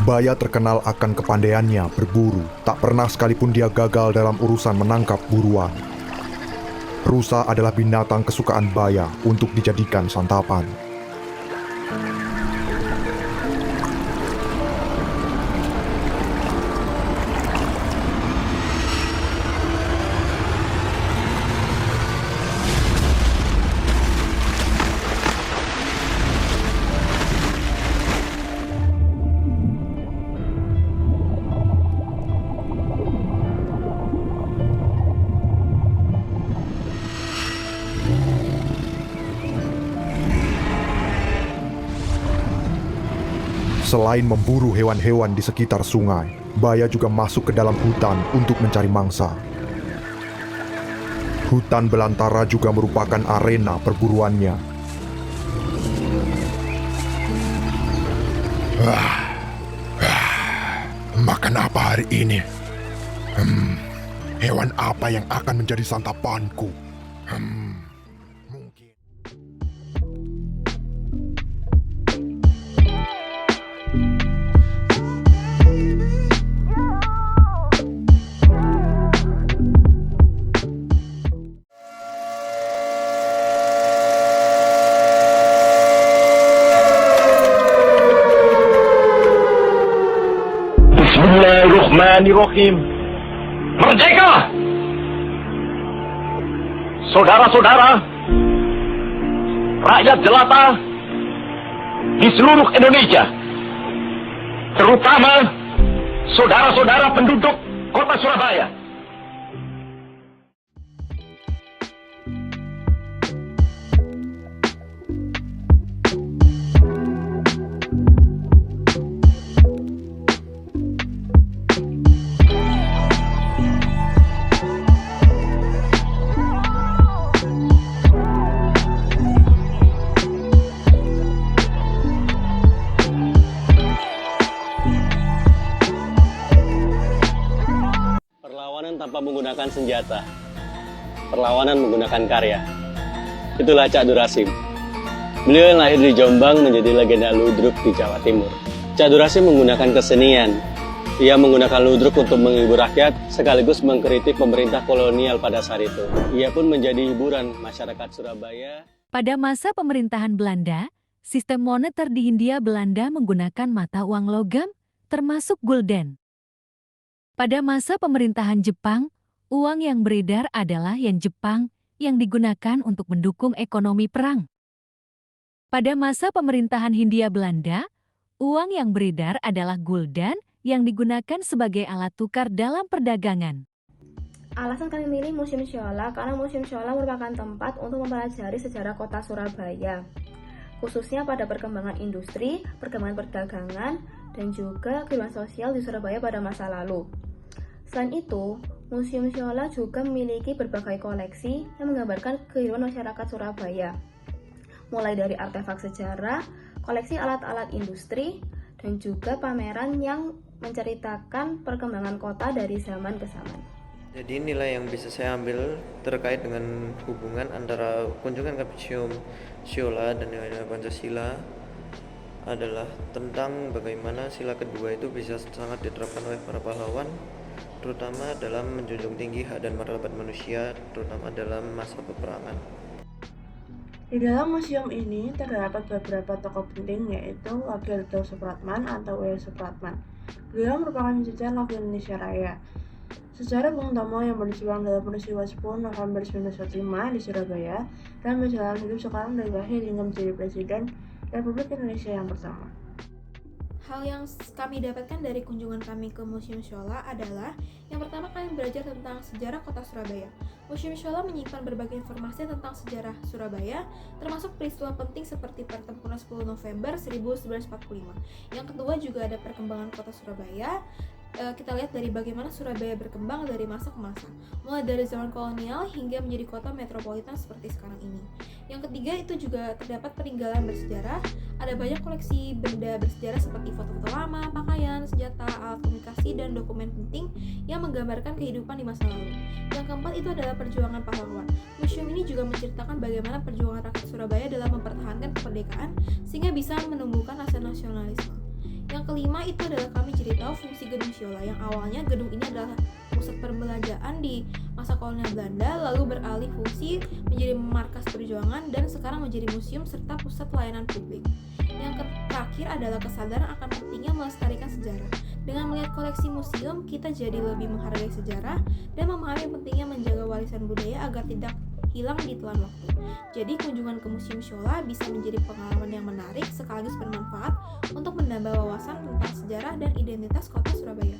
Baya terkenal akan kepandaiannya berburu, tak pernah sekalipun dia gagal dalam urusan menangkap buruan. Rusa adalah binatang kesukaan Baya untuk dijadikan santapan. Selain memburu hewan-hewan di sekitar sungai, Baya juga masuk ke dalam hutan untuk mencari mangsa. Hutan belantara juga merupakan arena perburuannya. Makan apa hari ini? Hewan apa yang akan menjadi santapanku? Mungkin. Bismillahirrahmanirrahim. Merdeka! Saudara-saudara, rakyat jelata di seluruh Indonesia, terutama saudara-saudara penduduk kota Surabaya. Perlawanan tanpa menggunakan senjata, perlawanan menggunakan karya. Itulah Cak Durasim. Beliau yang lahir di Jombang menjadi legenda ludruk di Jawa Timur. Cak Durasim menggunakan kesenian. Ia menggunakan ludruk untuk menghibur rakyat sekaligus mengkritik pemerintah kolonial pada saat itu. Ia pun menjadi hiburan masyarakat Surabaya. Pada masa pemerintahan Belanda, sistem moneter di Hindia Belanda menggunakan mata uang logam, termasuk gulden. Pada masa pemerintahan Jepang, uang yang beredar adalah yen Jepang yang digunakan untuk mendukung ekonomi perang. Pada masa pemerintahan Hindia Belanda, uang yang beredar adalah gulden yang digunakan sebagai alat tukar dalam perdagangan. Alasan kami milih Museum Shola karena Museum Shola merupakan tempat untuk mempelajari sejarah kota Surabaya, khususnya pada perkembangan industri, perkembangan perdagangan, dan juga kehidupan sosial di Surabaya pada masa lalu. Selain itu, Museum Shola juga memiliki berbagai koleksi yang menggambarkan kehidupan masyarakat Surabaya, mulai dari artefak sejarah, koleksi alat-alat industri, dan juga pameran yang menceritakan perkembangan kota dari zaman ke zaman. Jadi nilai yang bisa saya ambil terkait dengan hubungan antara kunjungan ke Museum Shola dan nilai-nilai Pancasila adalah tentang bagaimana sila kedua itu bisa sangat diterapkan oleh para pahlawan, terutama dalam menjunjung tinggi hak dan martabat manusia, terutama dalam masa peperangan. Di dalam museum ini terdapat beberapa tokoh penting, yaitu Wakil Ketua Supratman atau W. Supratman. Beliau merupakan pencetak lagu Indonesia Raya. Sejarah Bung Tomo yang berjuang dalam peristiwa 10 November 1945 di Surabaya dan berjalan hidup sekarang dari lahir hingga menjadi Presiden Republik Indonesia yang pertama. Hal yang kami dapatkan dari kunjungan kami ke Museum Shola adalah yang pertama, kami belajar tentang sejarah kota Surabaya. Museum Shola menyimpan berbagai informasi tentang sejarah Surabaya, termasuk peristiwa penting seperti pertempuran 10 November 1945. Yang kedua juga ada perkembangan kota Surabaya. Kita lihat dari bagaimana Surabaya berkembang dari masa ke masa, mulai dari zaman kolonial hingga menjadi kota metropolitan seperti sekarang ini. Yang ketiga itu juga terdapat peninggalan bersejarah. Ada banyak koleksi benda bersejarah seperti foto-foto lama, pakaian, senjata, alat komunikasi, dan dokumen penting yang menggambarkan kehidupan di masa lalu. Yang keempat itu adalah perjuangan pahlawan. Museum ini juga menceritakan bagaimana perjuangan rakyat Surabaya dalam mempertahankan kemerdekaan sehingga bisa menumbuhkan rasa nasionalisme. Yang kelima itu adalah kami jadi tahu fungsi Gedung Siola, yang awalnya gedung ini adalah pusat perbelanjaan di masa kolonial Belanda, lalu beralih fungsi menjadi markas perjuangan dan sekarang menjadi museum serta pusat pelayanan publik. Yang terakhir adalah kesadaran akan pentingnya melestarikan sejarah. Dengan melihat koleksi museum, kita jadi lebih menghargai sejarah dan memahami pentingnya menjaga warisan budaya agar tidak hilang di telan waktu. Jadi kunjungan ke Museum Siola bisa menjadi pengalaman yang menarik sekaligus bermanfaat untuk menambah wawasan tentang sejarah dan identitas kota Surabaya.